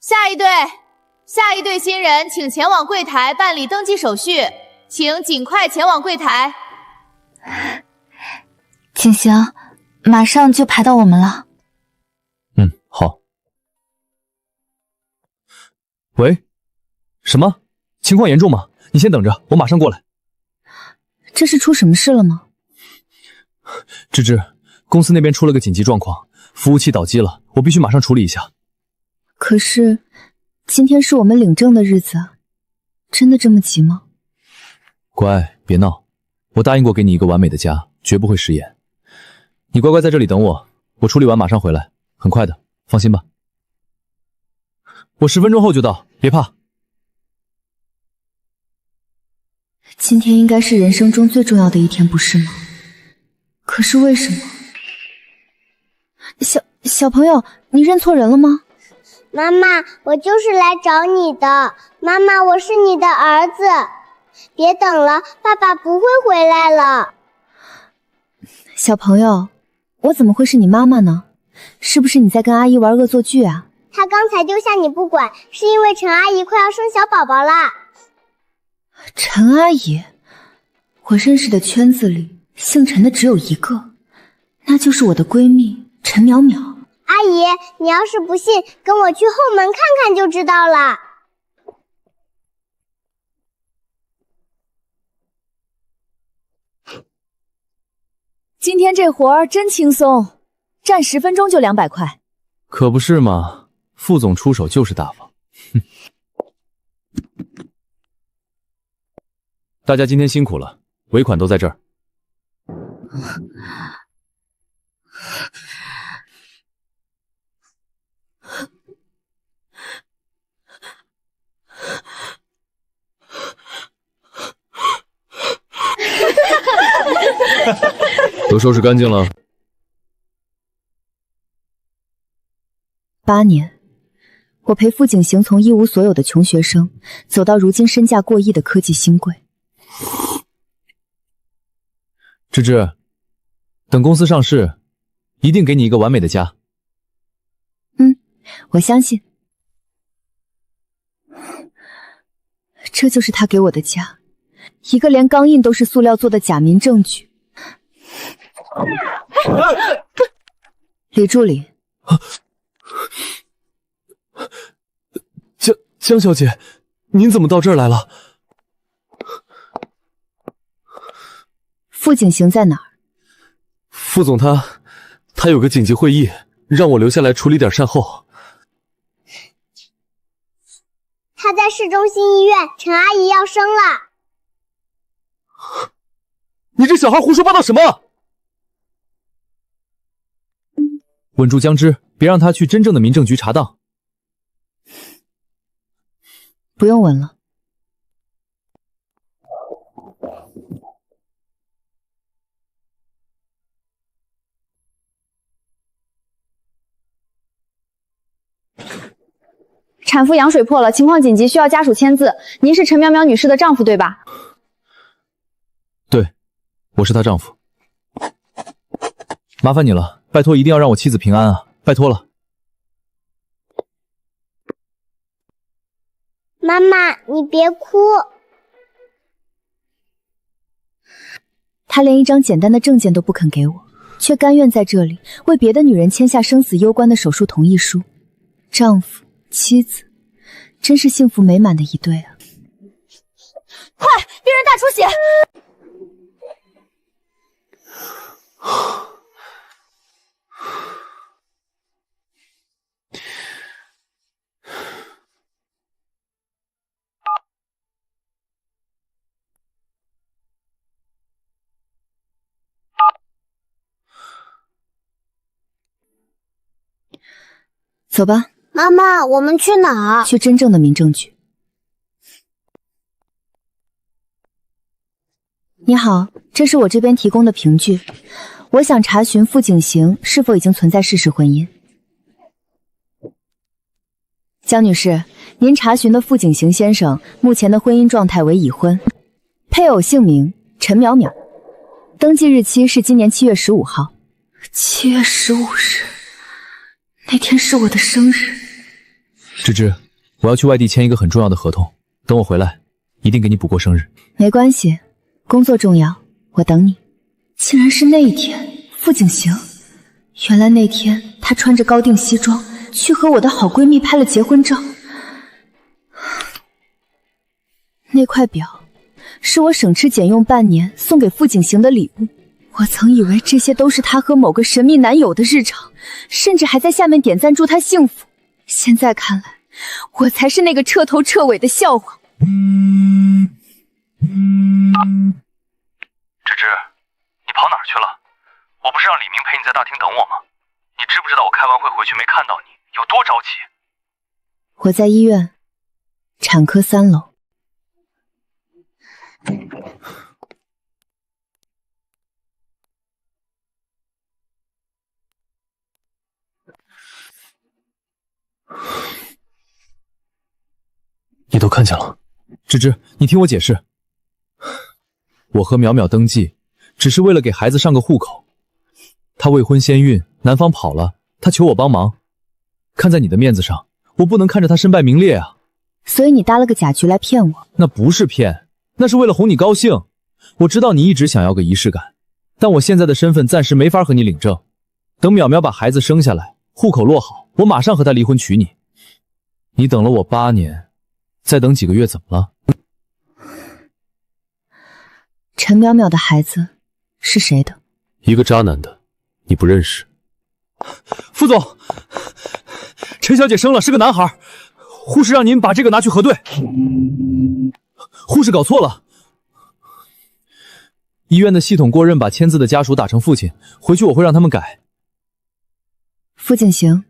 下一对新人请前往柜台办理登记手续，请尽快前往柜台。景行，马上就排到我们了。好。喂，什么？情况严重吗？你先等着，我马上过来。这是出什么事了吗？芝芝，公司那边出了个紧急状况，服务器倒机了，我必须马上处理一下。可是今天是我们领证的日子啊，真的这么急吗？乖，别闹，我答应过给你一个完美的家，绝不会食言。你乖乖在这里等我，我处理完马上回来，很快的，放心吧。我10分钟后就到，别怕。今天应该是人生中最重要的一天，不是吗？可是为什么？小朋友，你认错人了吗？妈妈，我就是来找你的。妈妈，我是你的儿子。别等了，爸爸不会回来了。小朋友，我怎么会是你妈妈呢？是不是你在跟阿姨玩恶作剧啊？她刚才丢下你不管，是因为陈阿姨快要生小宝宝啦。陈阿姨，我认识的圈子里姓陈的只有一个，那就是我的闺蜜陈淼淼。阿姨，你要是不信，跟我去后门看看就知道了。今天这活儿真轻松，站10分钟就200块。可不是嘛，副总出手就是大方。大家今天辛苦了，尾款都在这儿。都收拾干净了。8年，我陪傅景行从一无所有的穷学生走到如今身价过亿的科技新贵。芝芝，等公司上市，一定给你一个完美的家。我相信，这就是他给我的家，一个连钢印都是塑料做的假民政局。李助理，江小姐，您怎么到这儿来了？傅景行在哪儿？副总他有个紧急会议，让我留下来处理点善后。他在市中心医院，陈阿姨要生了。你这小孩胡说八道什么？稳住江之，别让他去真正的民政局查档。不用稳了。产妇羊水破了，情况紧急，需要家属签字。您是陈淼淼女士的丈夫对吧？对，我是她丈夫。麻烦你了，拜托一定要让我妻子平安啊，拜托了。妈妈，你别哭。他连一张简单的证件都不肯给我，却甘愿在这里为别的女人签下生死攸关的手术同意书。丈夫妻子，真是幸福美满的一对啊！快，病人大出血！走吧。妈妈，我们去哪儿？去真正的民政局。你好，这是我这边提供的凭据，我想查询傅景行是否已经存在事实婚姻。江女士，您查询的傅景行先生目前的婚姻状态为已婚，配偶姓名陈淼淼，登记日期是今年7月15号。7月15日，那天是我的生日。芝芝，我要去外地签一个很重要的合同，等我回来，一定给你补过生日。没关系，工作重要，我等你。竟然是那一天，傅景行。原来那天他穿着高定西装去和我的好闺蜜拍了结婚照。那块表是我省吃俭用半年送给傅景行的礼物。我曾以为这些都是他和某个神秘男友的日常，甚至还在下面点赞祝他幸福。现在看来，我才是那个彻头彻尾的笑话。芝芝，你跑哪儿去了？我不是让李明陪你在大厅等我吗？你知不知道我开完会回去没看到你有多着急？我在医院，产科3楼。你都看见了。芝芝，你听我解释。我和淼淼登记只是为了给孩子上个户口，她未婚先孕，男方跑了，她求我帮忙。看在你的面子上，我不能看着她身败名裂啊。所以你搭了个假局来骗我？那不是骗，那是为了哄你高兴。我知道你一直想要个仪式感，但我现在的身份暂时没法和你领证。等淼淼把孩子生下来，户口落好，我马上和她离婚娶你。你等了我8年，再等几个月怎么了？陈淼淼的孩子是谁的？一个渣男的，你不认识。副总，陈小姐生了，是个男孩，护士让您把这个拿去核对。护士搞错了，医院的系统过认把签字的家属打成父亲，回去我会让他们改。傅景行，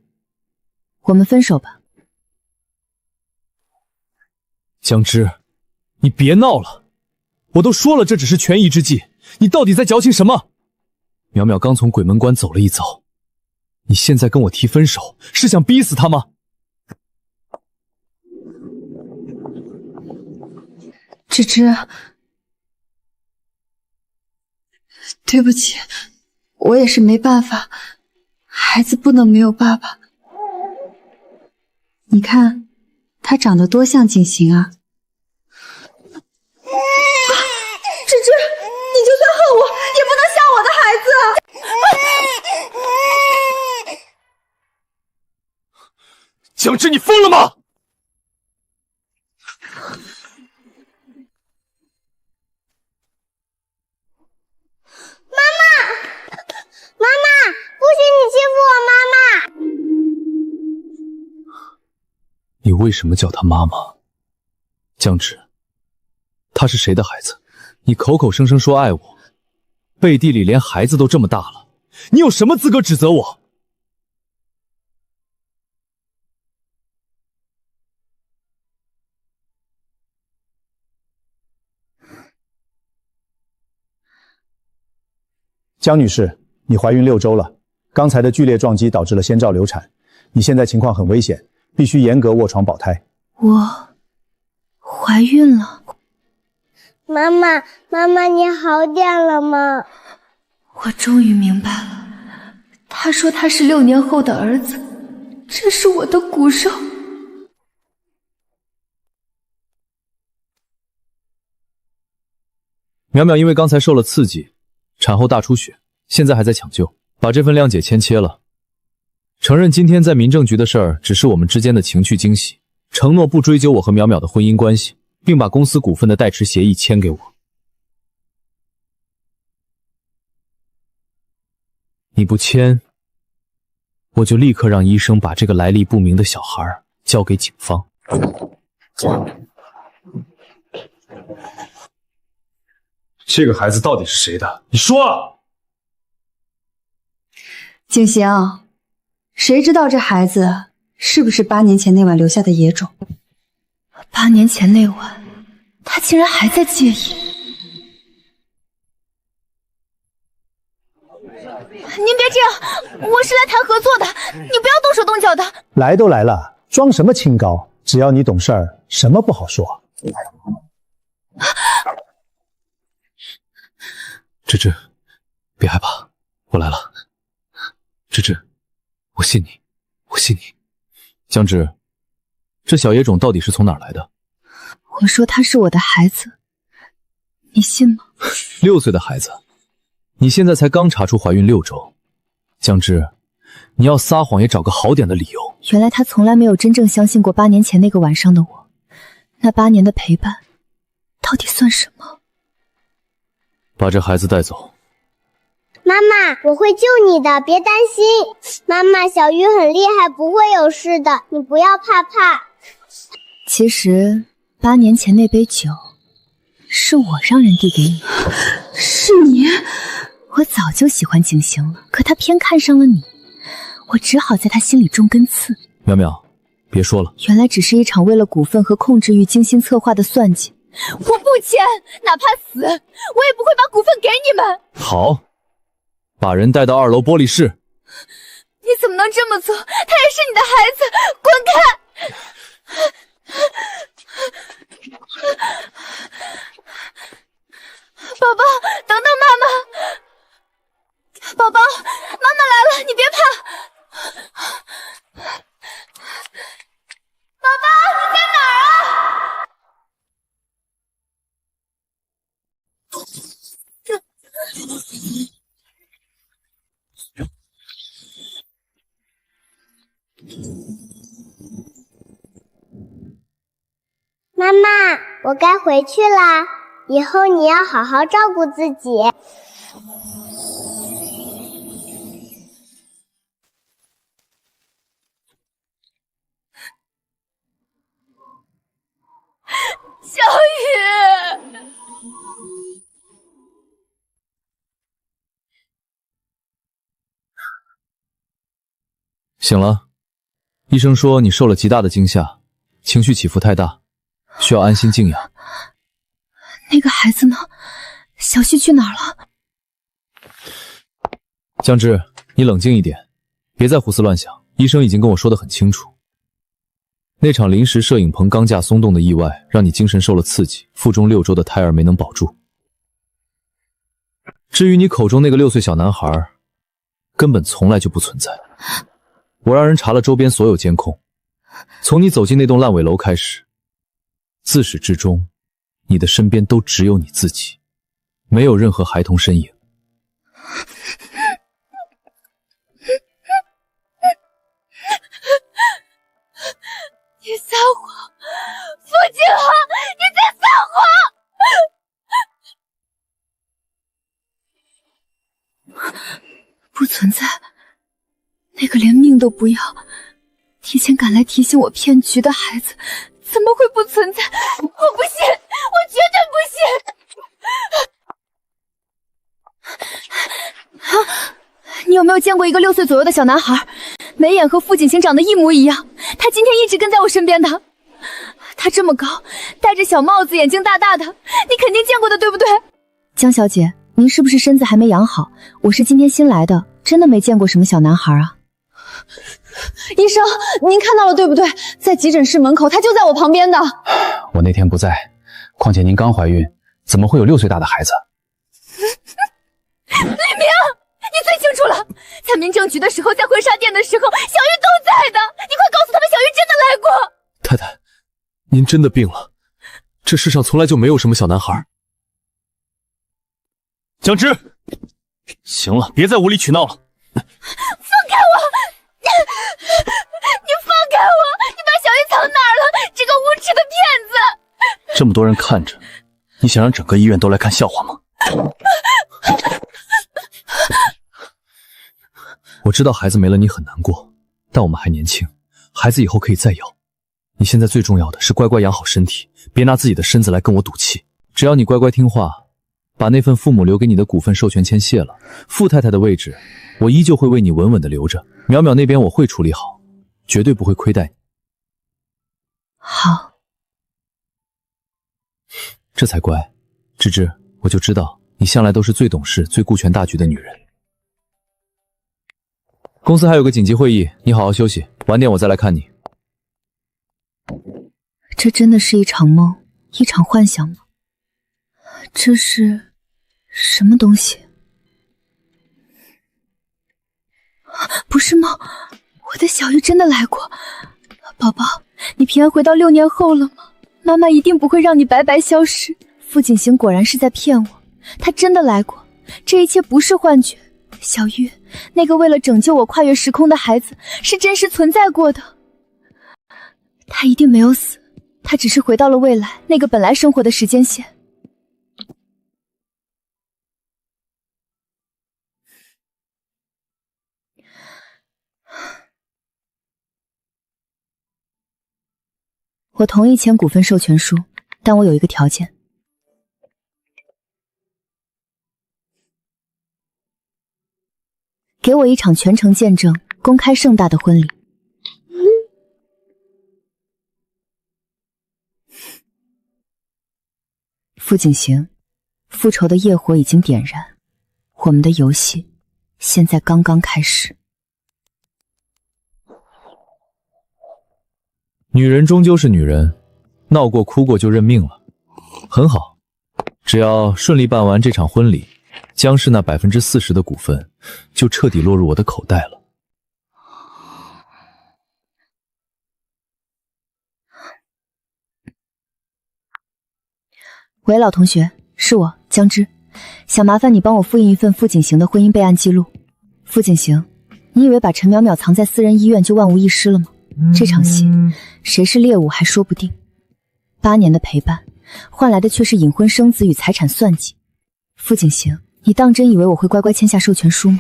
我们分手吧。江芝，你别闹了，我都说了这只是权宜之计，你到底在矫情什么？淼淼刚从鬼门关走了一遭，你现在跟我提分手，是想逼死她吗？芝芝，对不起，我也是没办法，孩子不能没有爸爸。你看，他长得多像景行啊！芝芝，你就算恨我，也不能吓我的孩子！江芝，你疯了吗？妈妈，不许你欺负我妈妈！你为什么叫她妈妈？江芝，她是谁的孩子？你口口声声说爱我，背地里连孩子都这么大了，你有什么资格指责我？江女士，你怀孕6周了，刚才的剧烈撞击导致了先兆流产，你现在情况很危险，必须严格卧床保胎。我怀孕了。妈妈，你好点了吗？我终于明白了，他说他是6年后的儿子，这是我的骨肉。淼淼因为刚才受了刺激，产后大出血，现在还在抢救，把这份谅解签切了，承认今天在民政局的事儿只是我们之间的情趣惊喜，承诺不追究我和淼淼的婚姻关系，并把公司股份的代持协议签给我。你不签，我就立刻让医生把这个来历不明的小孩交给警方。这个孩子到底是谁的？你说！景行，谁知道这孩子是不是8年前那晚留下的野种？8年前那晚，他竟然还在介意。您别这样，我是来谈合作的，你不要动手动脚的。来都来了，装什么清高？只要你懂事儿，什么不好说。芝芝，别害怕，我来了。芝芝，我信你，我信你。江芝，这小野种到底是从哪儿来的？我说他是我的孩子，你信吗？6岁的孩子，你现在才刚查出怀孕6周，江之，你要撒谎也找个好点的理由。原来他从来没有真正相信过8年前那个晚上的我，那8年的陪伴，到底算什么？把这孩子带走。妈妈，我会救你的，别担心。妈妈，小鱼很厉害，不会有事的，你不要怕怕。其实8年前那杯酒，是我让人递给你的。是你？我早就喜欢景行了，可他偏看上了你，我只好在他心里种根刺。淼淼，别说了，原来只是一场为了股份和控制欲精心策划的算计。我不签，哪怕死，我也不会把股份给你们。好，把人带到2楼玻璃室。你怎么能这么做？他也是你的孩子，滚开！宝宝，等等妈妈！宝宝，妈妈来了，你别怕。宝宝，你在哪儿啊？妈妈，我该回去啦，以后你要好好照顾自己。小雨，醒了，医生说你受了极大的惊吓，情绪起伏太大，需要安心静养。那个孩子呢？小旭去哪儿了？江之，你冷静一点，别再胡思乱想。医生已经跟我说得很清楚，那场临时摄影棚钢架松动的意外，让你精神受了刺激，腹中6周的胎儿没能保住。至于你口中那个6岁小男孩，根本从来就不存在。我让人查了周边所有监控，从你走进那栋烂尾楼开始，自始至终，你的身边都只有你自己，没有任何孩童身影。你撒谎，傅景浩，你在撒谎！不存在，那个连命都不要，提前赶来提醒我骗局的孩子，怎么会不存在？我不信，我绝对不信！啊，你有没有见过一个6岁左右的小男孩，眉眼和傅景行长得一模一样？他今天一直跟在我身边的。他这么高，戴着小帽子，眼睛大大的，你肯定见过的，对不对？江小姐，您是不是身子还没养好？我是今天新来的，真的没见过什么小男孩啊。医生，您看到了对不对？在急诊室门口，他就在我旁边的。我那天不在，况且您刚怀孕，怎么会有6岁大的孩子？李明，你最清楚了。在民政局的时候，在婚纱店的时候，小玉都在的。你快告诉他们，小玉真的来过。太太，您真的病了。这世上从来就没有什么小男孩。江之，行了，别在无理取闹了。放开我！你放开我！你把小玉藏哪儿了？这个无耻的骗子！这么多人看着，你想让整个医院都来看笑话吗？我知道孩子没了你很难过，但我们还年轻，孩子以后可以再要。你现在最重要的是乖乖养好身体，别拿自己的身子来跟我赌气。只要你乖乖听话，把那份父母留给你的股份授权签卸了，傅太太的位置我依旧会为你稳稳的留着。淼淼那边我会处理好，绝对不会亏待你。好，这才乖。芝芝，我就知道你向来都是最懂事、最顾全大局的女人。公司还有个紧急会议，你好好休息，晚点我再来看你。这真的是一场梦，一场幻想吗？这是什么东西？不是梦，我的小玉真的来过。宝宝，你平安回到6年后了吗？妈妈一定不会让你白白消失。傅景行果然是在骗我，他真的来过，这一切不是幻觉。小玉，那个为了拯救我跨越时空的孩子是真实存在过的。他一定没有死，他只是回到了未来那个本来生活的时间线。我同意签股份授权书，但我有一个条件。给我一场全程见证、公开盛大的婚礼。傅景行，复仇的业火已经点燃，我们的游戏现在刚刚开始。女人终究是女人，闹过哭过就认命了。很好，只要顺利办完这场婚礼，江氏那40%的股份就彻底落入我的口袋了。喂，老同学，是我江芝，想麻烦你帮我复印一份傅景行的婚姻备案记录。傅景行，你以为把陈淼淼藏在私人医院就万无一失了吗？这场戏谁是猎物还说不定。8年的陪伴换来的却是隐婚生子与财产算计。傅景行，你当真以为我会乖乖签下授权书吗？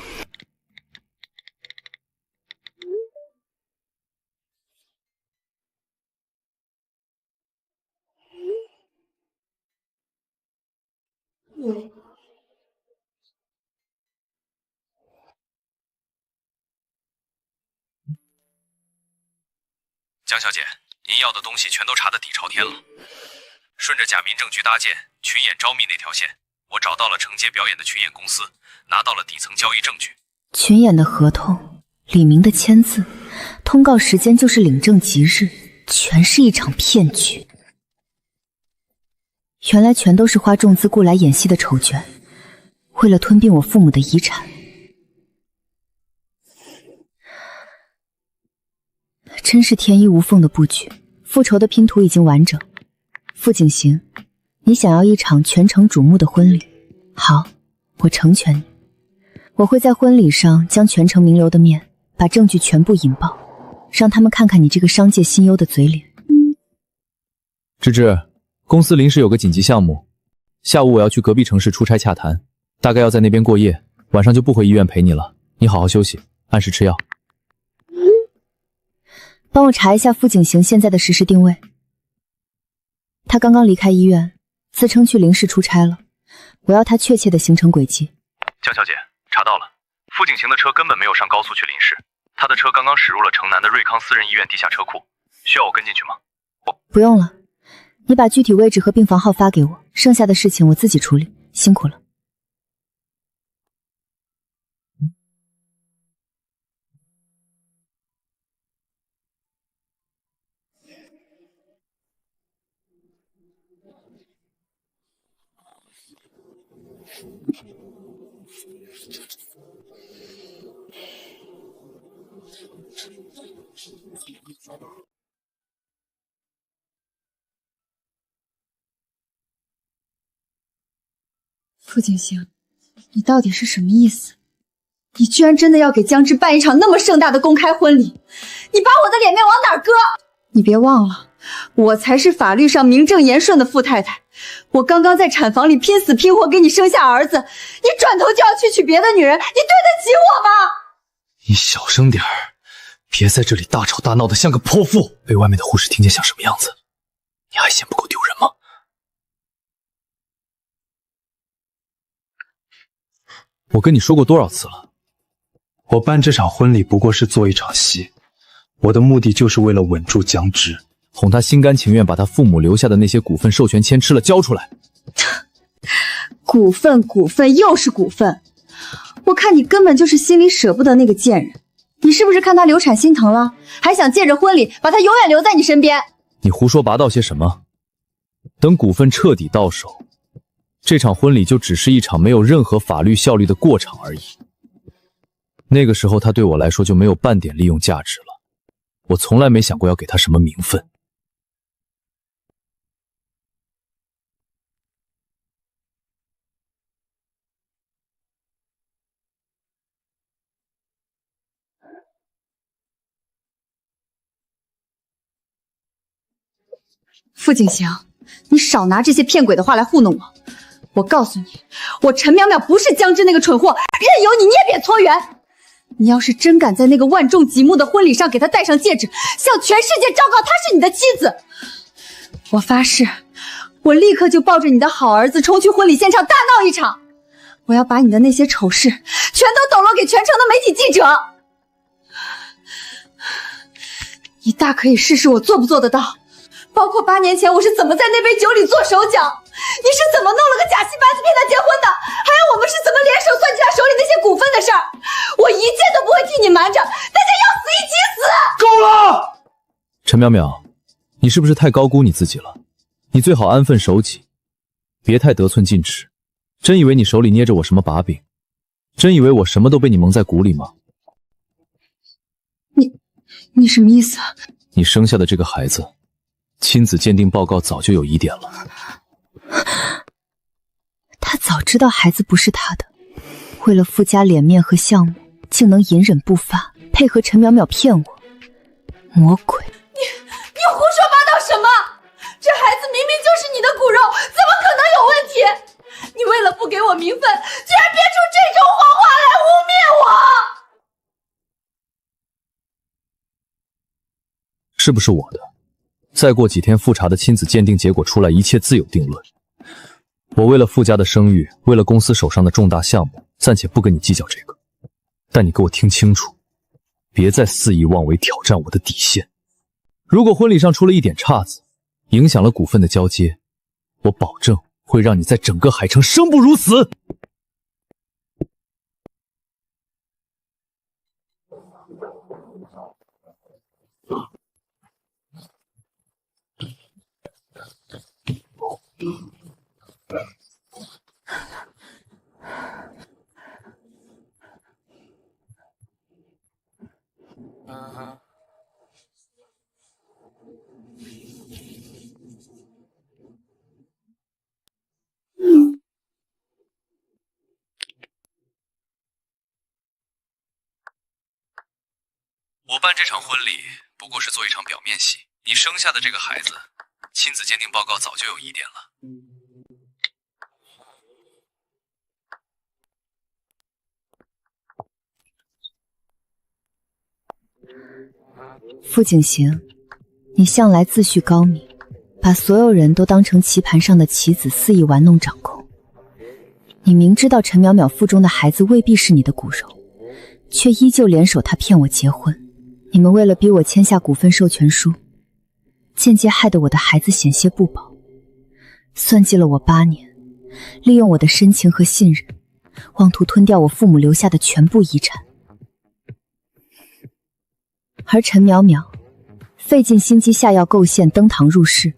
江小姐，您要的东西全都查得底朝天了。顺着假民政局搭建群演招密那条线，我找到了承接表演的群演公司，拿到了底层交易证据。群演的合同，李明的签字，通告时间就是领证即日，全是一场骗局。原来全都是花重资雇来演戏的丑角，为了吞并我父母的遗产。真是天衣无缝的布局，复仇的拼图已经完整。傅景行，你想要一场全城瞩目的婚礼，好，我成全你。我会在婚礼上将全城名流的面，把证据全部引爆，让他们看看你这个商界新优的嘴脸。芝芝，公司临时有个紧急项目，下午我要去隔壁城市出差洽谈，大概要在那边过夜，晚上就不回医院陪你了。你好好休息，按时吃药。帮我查一下傅景行现在的实时定位。他刚刚离开医院，自称去临时出差了，我要他确切的行程轨迹。江小姐，查到了，傅景行的车根本没有上高速去临时，他的车刚刚驶入了城南的瑞康私人医院地下车库，需要我跟进去吗？不用了，你把具体位置和病房号发给我，剩下的事情我自己处理，辛苦了。傅景行，你到底是什么意思？你居然真的要给江芝办一场那么盛大的公开婚礼？你把我的脸面往哪儿搁？你别忘了，我才是法律上名正言顺的傅太太。我刚刚在产房里拼死拼活给你生下儿子，你转头就要去娶别的女人，你对得起我吗？你小声点儿，别在这里大吵大闹的像个泼妇，被外面的护士听见像什么样子？你还嫌不够丢人吗？我跟你说过多少次了，我办这场婚礼不过是做一场戏，我的目的就是为了稳住江芝，哄他心甘情愿把他父母留下的那些股份授权签吃了交出来。股份又是股份，我看你根本就是心里舍不得那个贱人。你是不是看他流产心疼了，还想借着婚礼把他永远留在你身边？你胡说八道些什么？等股份彻底到手，这场婚礼就只是一场没有任何法律效力的过场而已。那个时候他对我来说就没有半点利用价值了，我从来没想过要给他什么名分。傅景行，你少拿这些骗鬼的话来糊弄我。我告诉你，我陈淼淼不是江之那个蠢货，任由你捏扁搓圆。你要是真敢在那个万众瞩目的婚礼上给她戴上戒指，向全世界昭告她是你的妻子，我发誓，我立刻就抱着你的好儿子冲去婚礼现场大闹一场。我要把你的那些丑事全都抖落给全城的媒体记者。你大可以试试我做不做得到，包括8年前我是怎么在那杯酒里做手脚，你是怎么弄了个假戏班子骗他结婚的，还有我们是怎么联手算计他手里那些股份的事儿，我一件都不会替你瞒着，大家要死一起死！够了！陈淼淼，你是不是太高估你自己了？你最好安分守己，别太得寸进尺。真以为你手里捏着我什么把柄？真以为我什么都被你蒙在鼓里吗？你什么意思？你生下的这个孩子，亲子鉴定报告早就有疑点了。他早知道孩子不是他的，为了傅家脸面和项目，竟能隐忍不发，配合陈淼淼骗我。魔鬼！你胡说八道什么？这孩子明明就是你的骨肉，怎么可能有问题？你为了不给我名分，居然编出这种谎话来污蔑我！是不是我的？再过几天复查的亲子鉴定结果出来，一切自有定论。我为了傅家的声誉，为了公司手上的重大项目，暂且不跟你计较这个。但你给我听清楚，别再肆意妄为，挑战我的底线。如果婚礼上出了一点岔子，影响了股份的交接，我保证会让你在整个海城生不如死。我办这场婚礼不过是做一场表面戏，你生下的这个孩子，亲子鉴定报告早就有疑点了。傅景行，你向来自诩高明，把所有人都当成棋盘上的棋子，肆意玩弄掌控。你明知道陈淼淼腹中的孩子未必是你的骨肉，却依旧联手他骗我结婚。你们为了逼我签下股份授权书，间接害得我的孩子险些不保，算计了我8年，利用我的深情和信任，妄图吞掉我父母留下的全部遗产。而陈淼淼费尽心机下药构陷，登堂入室，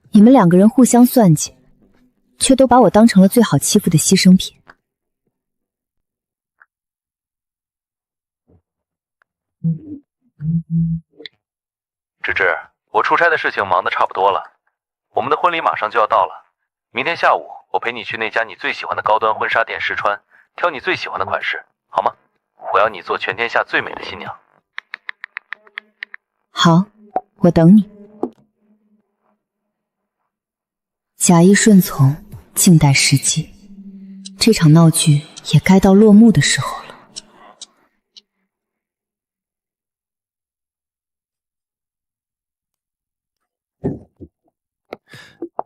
你们2个人互相算计，却都把我当成了最好欺负的牺牲品。芝芝，我出差的事情忙得差不多了，我们的婚礼马上就要到了。明天下午我陪你去那家你最喜欢的高端婚纱店试穿，挑你最喜欢的款式，好吗？我要你做全天下最美的新娘。好，我等你。假意顺从，静待时机。这场闹剧也该到落幕的时候了。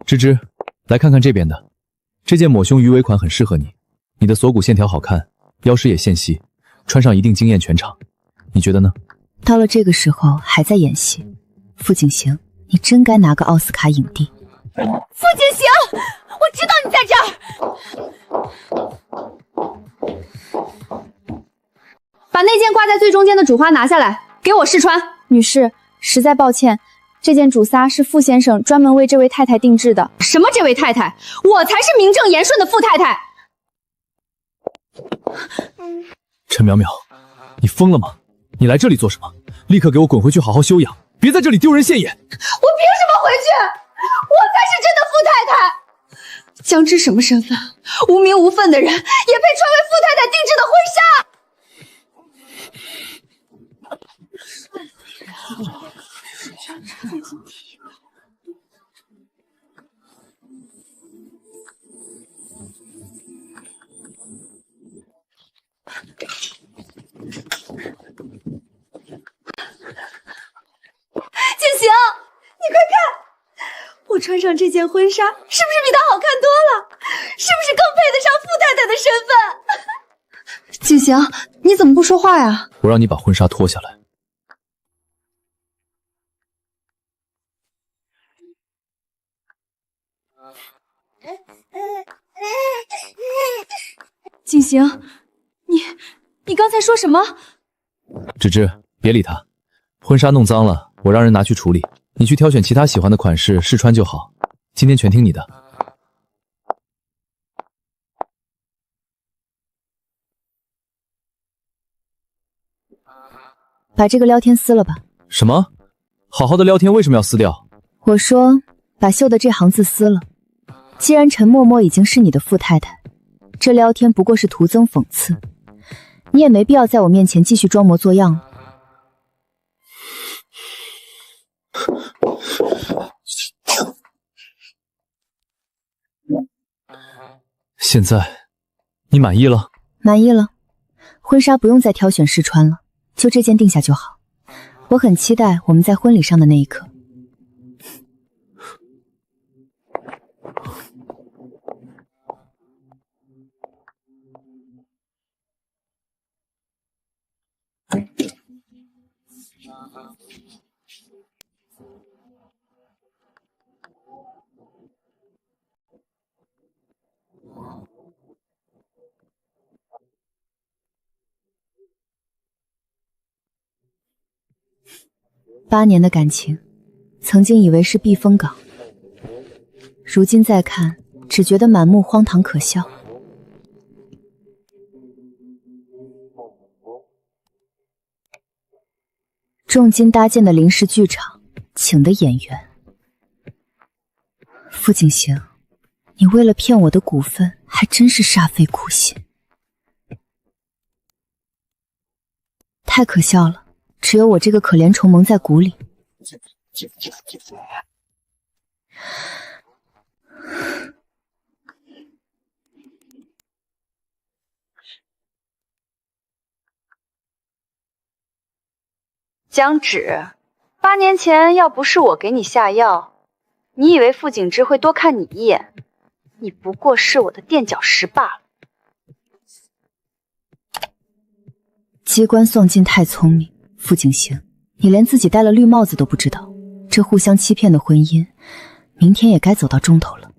芝芝，来看看这边的，这件抹胸鱼尾款很适合你，你的锁骨线条好看，腰身也线细，穿上一定惊艳全场，你觉得呢？到了这个时候还在演戏，傅景行，你真该拿个奥斯卡影帝。傅景行，我知道你在这儿。把那件挂在最中间的主花拿下来，给我试穿。女士，实在抱歉，这件主纱是傅先生专门为这位太太定制的。什么这位太太？我才是名正言顺的傅太太。陈淼淼，你疯了吗？你来这里做什么？立刻给我滚回去好好休养，别在这里丢人现眼。我凭什么回去？我才是真的傅太太。江之什么身份？无名无分的人也配穿为傅太太定制的婚纱？穿上这件婚纱，是不是比她好看多了？是不是更配得上富太太的身份？景行，你怎么不说话呀？我让你把婚纱脱下来。景行，你刚才说什么？芷芷，别理他。婚纱弄脏了，我让人拿去处理。你去挑选其他喜欢的款式试穿就好。今天全听你的。把这个撩天撕了吧。什么？好好的聊天为什么要撕掉？我说把绣的这行字撕了。既然陈嬷嬷已经是你的富太太，这聊天不过是徒增讽刺，你也没必要在我面前继续装模作样了。现在你满意了？满意了，婚纱不用再挑选试穿了，就这件定下就好。我很期待我们在婚礼上的那一刻。8年的感情，曾经以为是避风港，如今再看，只觉得满目荒唐可笑。重金搭建的临时剧场，请的演员，傅景行，你为了骗我的股份，还真是煞费苦心，太可笑了。只有我这个可怜虫蒙在鼓里。江芷，8年前要不是我给你下药，你以为傅景之会多看你一眼？你不过是我的垫脚石罢了。机关算尽太聪明。傅景行，你连自己戴了绿帽子都不知道，这互相欺骗的婚姻，明天也该走到终头了。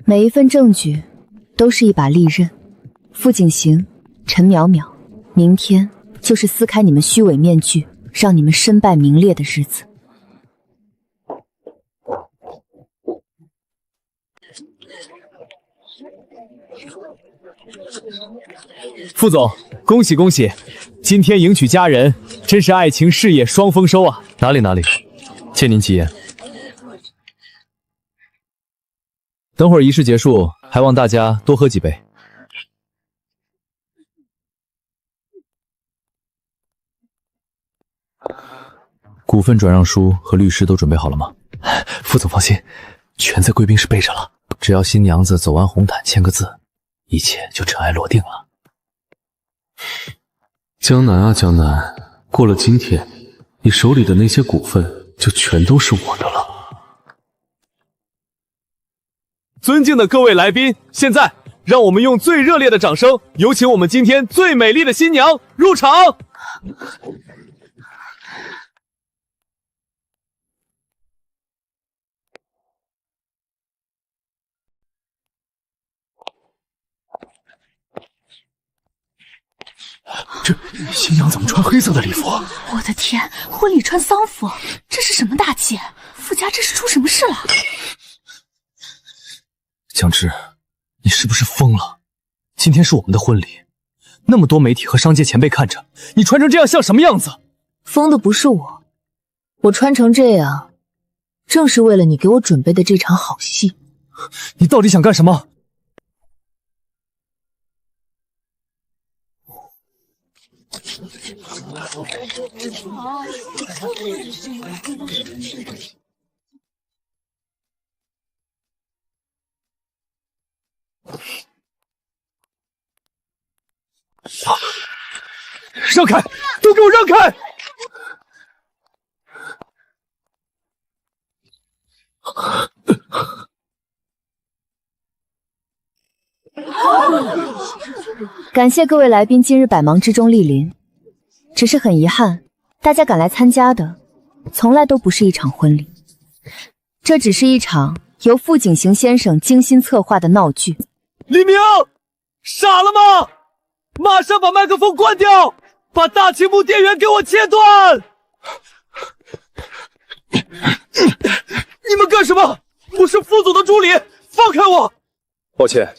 每一份证据都是一把利刃，傅景行、陈淼淼，明天就是撕开你们虚伪面具，让你们身败名裂的日子。傅总，恭喜恭喜！今天迎娶佳人，真是爱情事业双丰收啊！哪里，借您吉言。等会儿仪式结束，还望大家多喝几杯。股份转让书和律师都准备好了吗？副总放心，全在贵宾室备着了。只要新娘子走完红毯签个字，一切就尘埃落定了。江南啊江南，过了今天，你手里的那些股份就全都是我的了。尊敬的各位来宾，现在让我们用最热烈的掌声，有请我们今天最美丽的新娘入场。这新娘怎么穿黑色的礼服？我的天，婚礼穿丧服，这是什么大气？傅家这是出什么事了？江芷，你是不是疯了？今天是我们的婚礼，那么多媒体和商界前辈看着，你穿成这样像什么样子？疯的不是我，我穿成这样，正是为了你给我准备的这场好戏。你到底想干什么？让开！都给我让开！感谢各位来宾今日百忙之中莅临，只是很遗憾，大家赶来参加的从来都不是一场婚礼，这只是一场由傅景行先生精心策划的闹剧。李明，傻了吗？马上把麦克风关掉，把大屏幕电源给我切断！你们干什么？我是副总的助理，放开我！抱歉，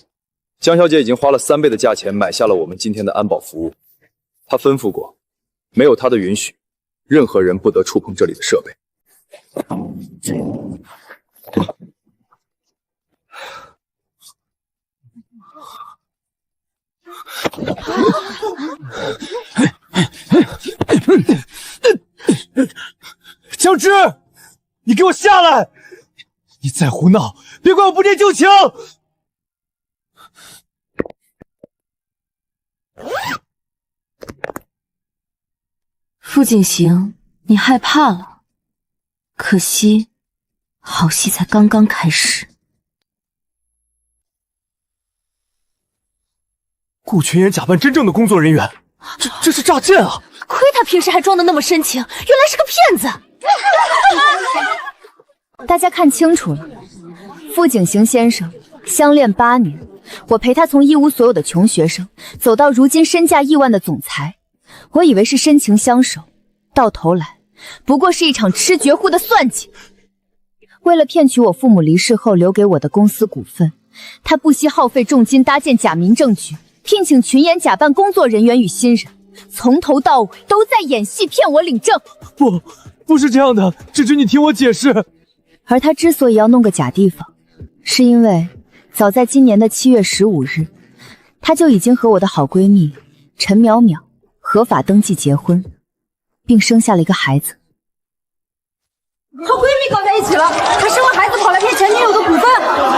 江小姐已经花了3倍的价钱买下了我们今天的安保服务。她吩咐过，没有她的允许，任何人不得触碰这里的设备。江之，你给我下来！你再胡闹，别怪我不念旧情！傅景行，你害怕了，可惜，好戏才刚刚开始。顾全言假扮真正的工作人员，这是诈骗啊！亏他平时还装得那么深情，原来是个骗子。大家看清楚了，傅景行先生相恋8年，我陪他从一无所有的穷学生走到如今身价亿万的总裁，我以为是深情相守，到头来不过是一场吃绝户的算计。为了骗取我父母离世后留给我的公司股份，他不惜耗费重金搭建假民政局，聘请群演假扮工作人员与新人，从头到尾都在演戏骗我领证。不是这样的，芝芝，你听我解释。而他之所以要弄个假地方，是因为早在今年的7月15日，他就已经和我的好闺蜜陈淼淼合法登记结婚，并生下了一个孩子。和闺蜜搞在一起了，还生了孩子跑来骗前女友的股份，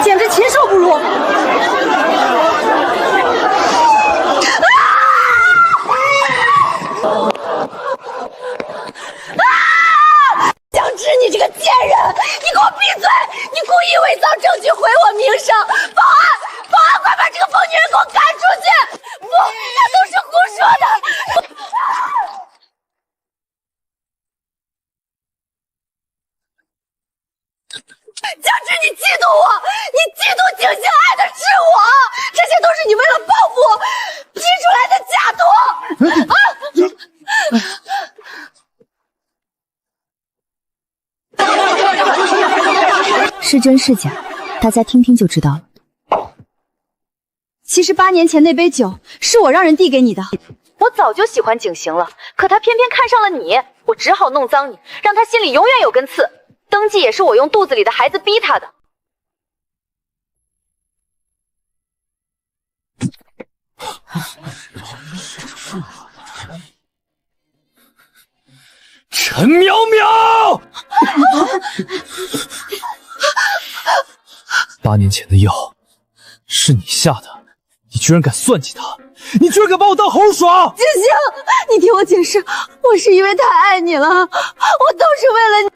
简直禽兽不如！江之，你这个贱人，你给我闭嘴！你故意伪造证据毁我名声！保安，快把这个疯女人给我赶出去！不，她都是胡说的！江之，你嫉妒我，你嫉妒景行爱的是我，这些都是你为了报复我批出来的假图！是真是假，大家听听就知道了。其实8年前那杯酒是我让人递给你的。我早就喜欢景行了，可他偏偏看上了你，我只好弄脏你，让他心里永远有根刺。登记也是我用肚子里的孩子逼他的。陈淼淼，8年前的药是你下的，你居然敢算计他，你居然敢把我当猴耍！景行，你听我解释，我是因为太爱你了，我都是为了你。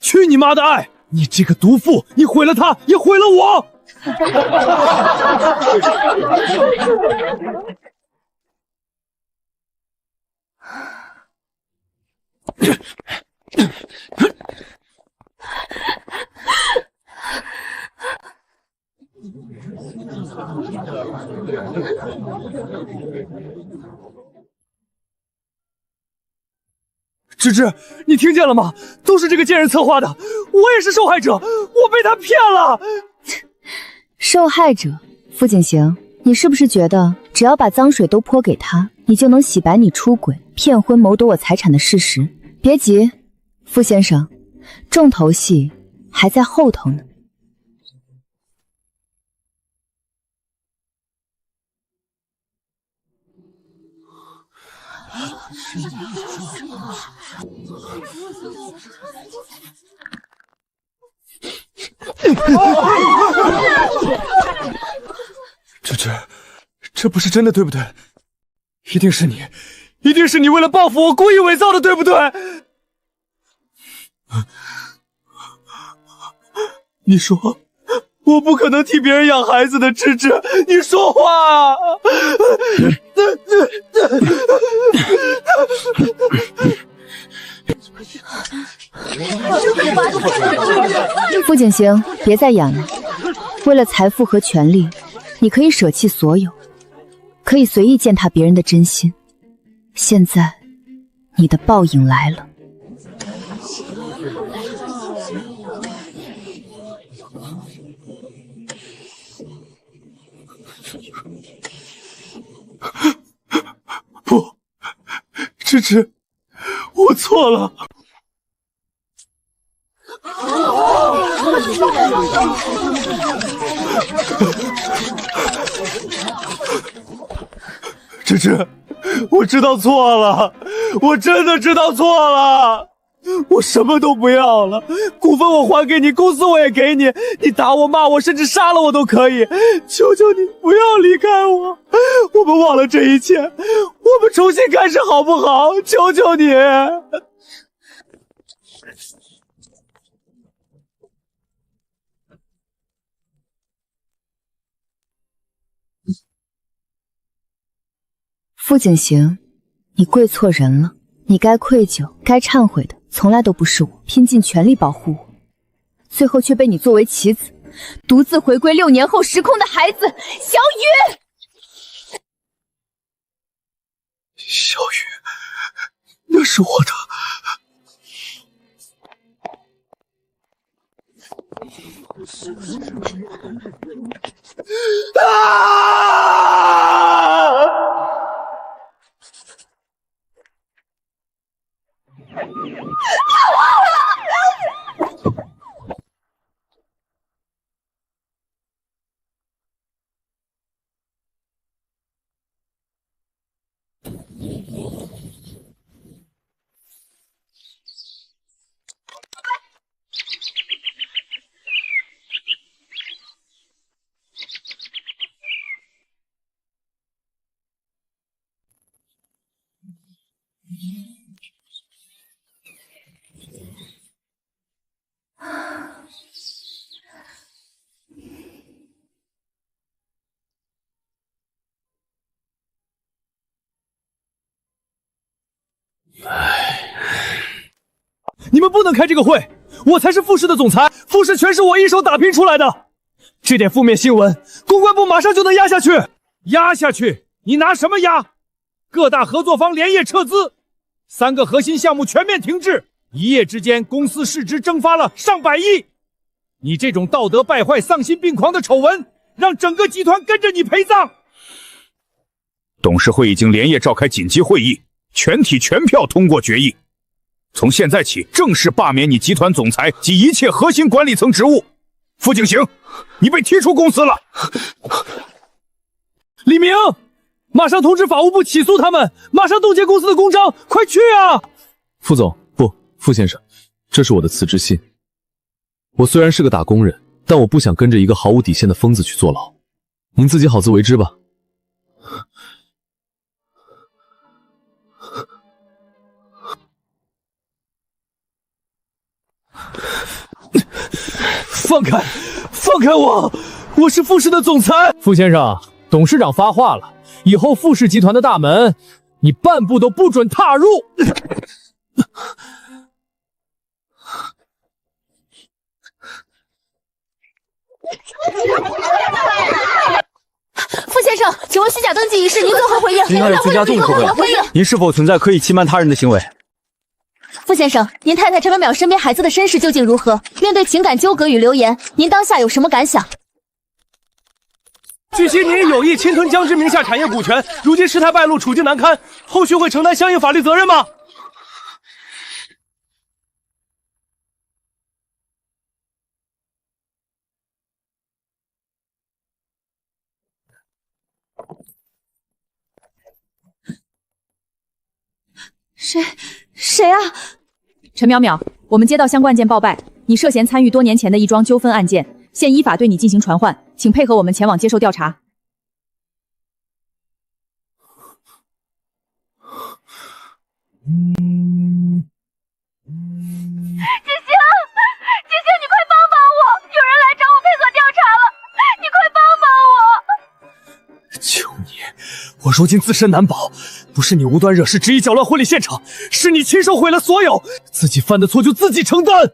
去你妈的爱！你这个毒妇，你毁了他，也毁了我！芝芝，你听见了吗？都是这个贱人策划的，我也是受害者，我被他骗了。受害者，傅景行，你是不是觉得只要把脏水都泼给他，你就能洗白你出轨、骗婚、谋夺我财产的事实？别急，傅先生，重头戏还在后头呢。芝芝，这不是真的，对不对？一定是你，一定是你为了报复我故意伪造的，对不对？你说我不可能替别人养孩子的，芝芝，你说话啊！傅景行，别再演了。为了财富和权力，你可以舍弃所有，可以随意践踏别人的真心。现在，你的报应来了。不，芝芝，我错了。芝芝，我知道错了，我真的知道错了。我什么都不要了，股份我还给你，公司我也给你，你打我骂我甚至杀了我都可以，求求你不要离开我，我们忘了这一切，我们重新开始好不好？求求你。傅景行，你跪错人了，你该愧疚该忏悔的从来都不是我，拼尽全力保护我，最后却被你作为棋子，独自回归6年后时空的孩子小雨。小雨，那是我的。你们不能开这个会，我才是傅氏的总裁，傅氏全是我一手打拼出来的。这点负面新闻，公关部马上就能压下去。压下去？你拿什么压？各大合作方连夜撤资，3个核心项目全面停滞，一夜之间公司市值蒸发了上百亿。你这种道德败坏、丧心病狂的丑闻，让整个集团跟着你陪葬。董事会已经连夜召开紧急会议，全体全票通过决议。从现在起，正式罢免你集团总裁及一切核心管理层职务。傅景行，你被踢出公司了。李明，马上通知法务部起诉他们，马上冻结公司的公章，快去啊！傅总，不，傅先生，这是我的辞职信。我虽然是个打工人，但我不想跟着一个毫无底线的疯子去坐牢。您自己好自为之吧。放开，放开我！我是傅氏的总裁。傅先生，董事长发话了，以后傅氏集团的大门，你半步都不准踏入。傅先生，请问虚假登记一事您作何回应？您还有居家纵火回应？您是否存在刻意欺瞒他人的行为？傅先生，您太太陈淼淼身边孩子的身世究竟如何？面对情感纠葛与流言，您当下有什么感想？据悉，您有意侵吞江之名下产业股权，如今事态败露，处境难堪，后续会承担相应法律责任吗？谁啊？陈淼淼，我们接到相关案件报败，你涉嫌参与多年前的一桩纠纷案件，现依法对你进行传唤，请配合我们前往接受调查。锦行，锦行，你快帮帮我！有人来我如今自身难保，不是你无端惹事执意搅乱婚礼现场，是你亲手毁了所有，自己犯的错就自己承担。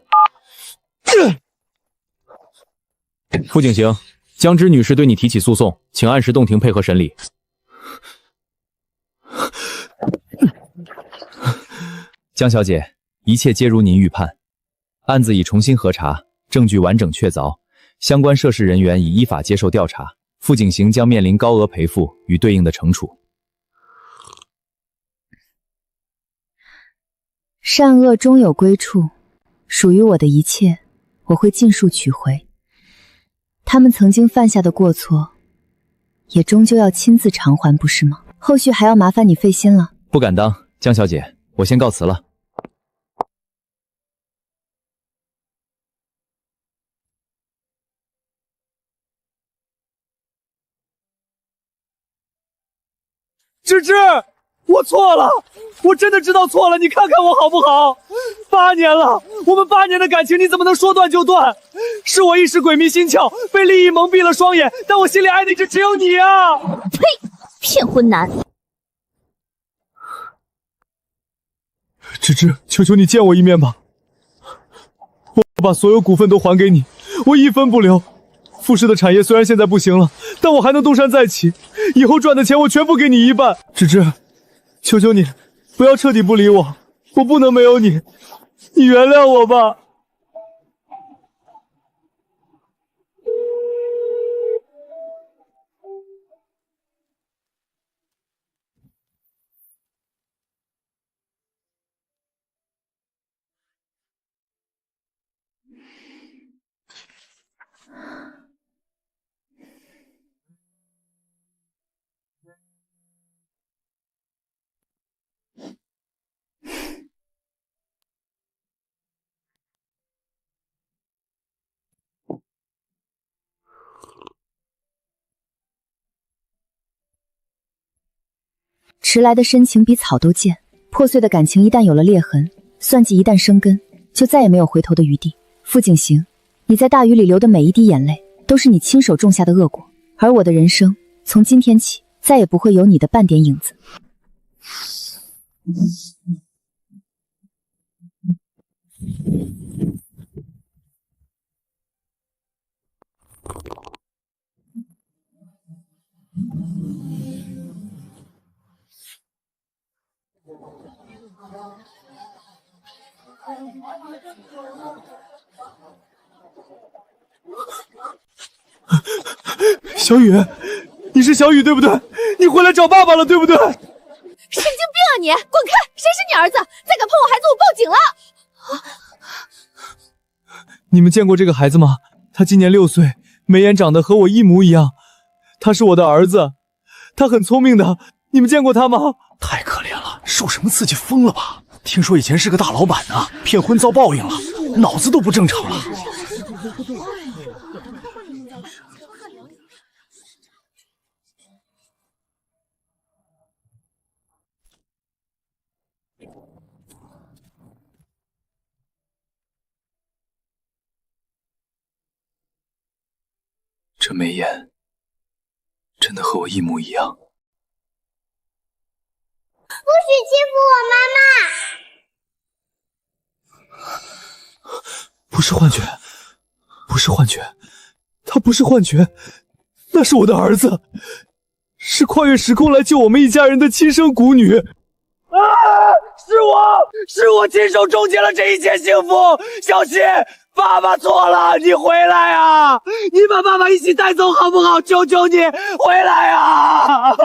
傅景行，江芝女士对你提起诉讼，请按时动庭配合审理。江小姐，一切皆如您预判，案子已重新核查，证据完整确凿，相关涉事人员已依法接受调查，傅景行将面临高额赔付与对应的惩处。善恶终有归处，属于我的一切，我会尽数取回。他们曾经犯下的过错，也终究要亲自偿还，不是吗？后续还要麻烦你费心了。不敢当，江小姐，我先告辞了。芝芝，我错了，我真的知道错了，你看看我好不好？8年了，我们8年的感情，你怎么能说断就断？是我一时鬼迷心窍，被利益蒙蔽了双眼，但我心里爱的只有你啊！呸！骗婚男！芝芝，求求你见我一面吧，我把所有股份都还给你，我一分不留。傅氏的产业虽然现在不行了，但我还能东山再起，以后赚的钱我全部给你一半。芝芝，求求你，不要彻底不理我，我不能没有你，你原谅我吧。迟来的深情比草都贱，破碎的感情一旦有了裂痕，算计一旦生根，就再也没有回头的余地。傅景行，你在大雨里流的每一滴眼泪，都是你亲手种下的恶果，而我的人生，从今天起，再也不会有你的半点影子。小雨，你是小雨对不对？你回来找爸爸了对不对？神经病啊你！滚开！谁是你儿子？再敢碰我孩子，我报警了！你们见过这个孩子吗？他今年6岁，眉眼长得和我一模一样。他是我的儿子，他很聪明的。你们见过他吗？太可怜了，受什么刺激疯了吧？听说以前是个大老板呢，骗婚遭报应了，脑子都不正常了。这眉眼真的和我一模一样。不许欺负我妈妈！不是幻觉，不是幻觉，他不是幻觉，那是我的儿子，是跨越时空来救我们一家人的亲生骨女。啊！是我亲手终结了这一切幸福。小希，爸爸错了，你回来啊！你把爸爸一起带走好不好？求求你回来啊！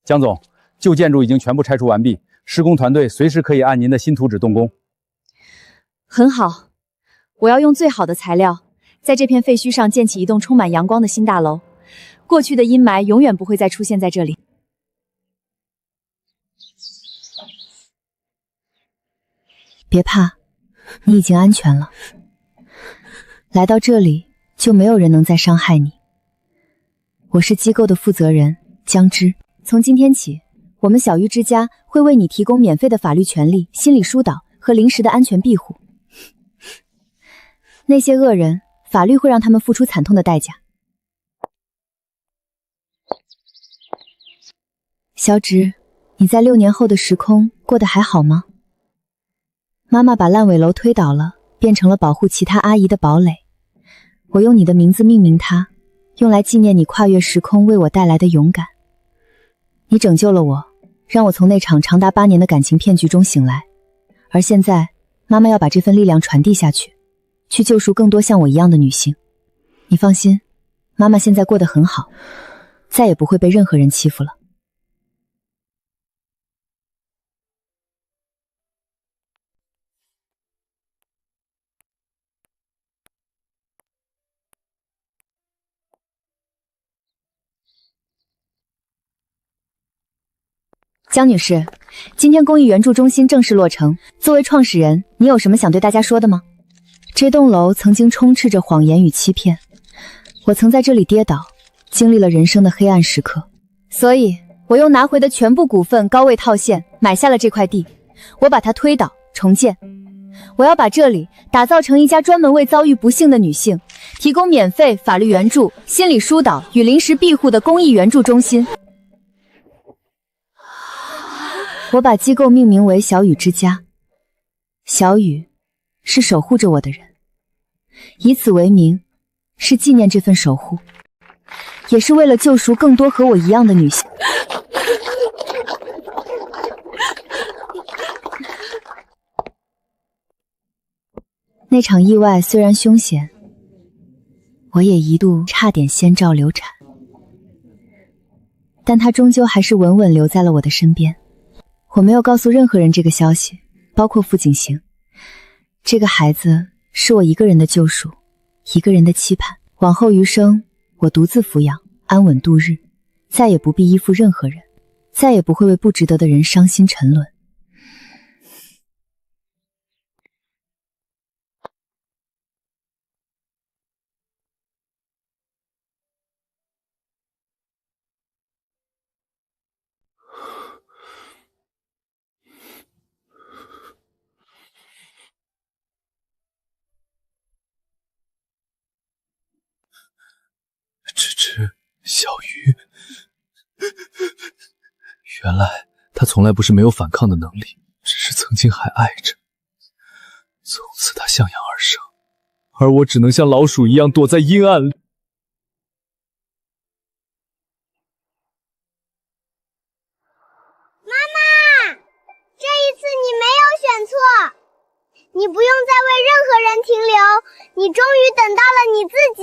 江总，旧建筑已经全部拆除完毕，施工团队随时可以按您的新图纸动工。很好，我要用最好的材料，在这片废墟上建起一栋充满阳光的新大楼。过去的阴霾永远不会再出现在这里。别怕，你已经安全了。来到这里，就没有人能再伤害你。我是机构的负责人江之，从今天起，我们小鱼之家会为你提供免费的法律权利、心理疏导和临时的安全庇护。那些恶人，法律会让他们付出惨痛的代价。小芷，你在6年后的时空过得还好吗？妈妈把烂尾楼推倒了，变成了保护其他阿姨的堡垒。我用你的名字命名它，用来纪念你跨越时空为我带来的勇敢。你拯救了我，让我从那场长达8年的感情骗局中醒来。而现在，妈妈要把这份力量传递下去，去救赎更多像我一样的女性。你放心，妈妈现在过得很好，再也不会被任何人欺负了。江女士，今天公益援助中心正式落成。作为创始人，你有什么想对大家说的吗？这栋楼曾经充斥着谎言与欺骗，我曾在这里跌倒，经历了人生的黑暗时刻，所以我用拿回的全部股份高位套现，买下了这块地。我把它推倒重建，我要把这里打造成一家专门为遭遇不幸的女性提供免费法律援助、心理疏导与临时庇护的公益援助中心。我把机构命名为小雨之家，小雨是守护着我的人，以此为名，是纪念这份守护，也是为了救赎更多和我一样的女性。那场意外虽然凶险，我也一度差点先兆流产，但它终究还是稳稳留在了我的身边。我没有告诉任何人这个消息，包括傅景行。这个孩子是我一个人的救赎，一个人的期盼。往后余生，我独自抚养，安稳度日，再也不必依附任何人，再也不会为不值得的人伤心沉沦。芝芝，小鱼，原来他从来不是没有反抗的能力，只是曾经还爱着。从此他向阳而生，而我只能像老鼠一样躲在阴暗里。妈妈，这一次你没有选错，你不用再为任何人停留，你终于等到了你自己。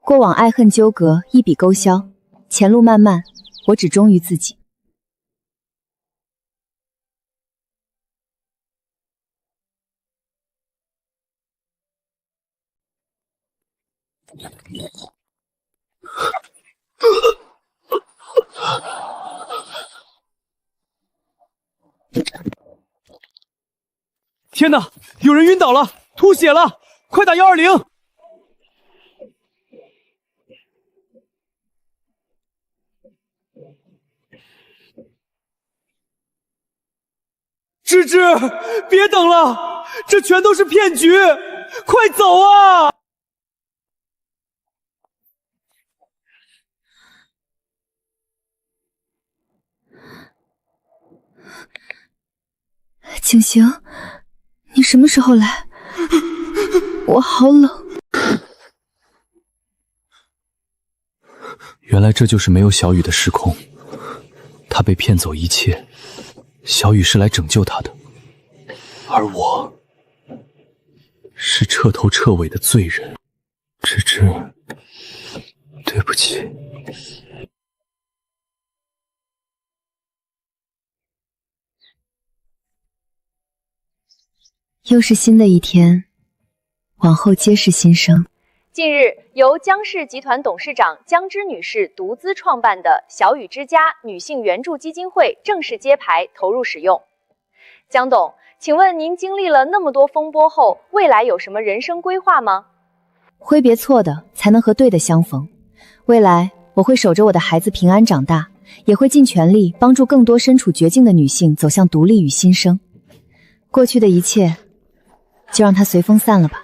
过往爱恨纠葛一笔勾销，前路漫漫，我只忠于自己。天哪，有人晕倒了，吐血了，快打120！芝芝，别等了，这全都是骗局，快走啊！景行，你什么时候来？我好冷。原来这就是没有小雨的时空，他被骗走一切，小雨是来拯救他的，而我是彻头彻尾的罪人。芝芝，对不起。又是新的一天，往后皆是新生。近日，由江氏集团董事长江芝女士独资创办的小雨之家女性援助基金会正式揭牌投入使用。江董，请问您经历了那么多风波后，未来有什么人生规划吗？挥别错的，才能和对的相逢。未来我会守着我的孩子平安长大，也会尽全力帮助更多身处绝境的女性走向独立与新生。过去的一切，就让它随风散了吧。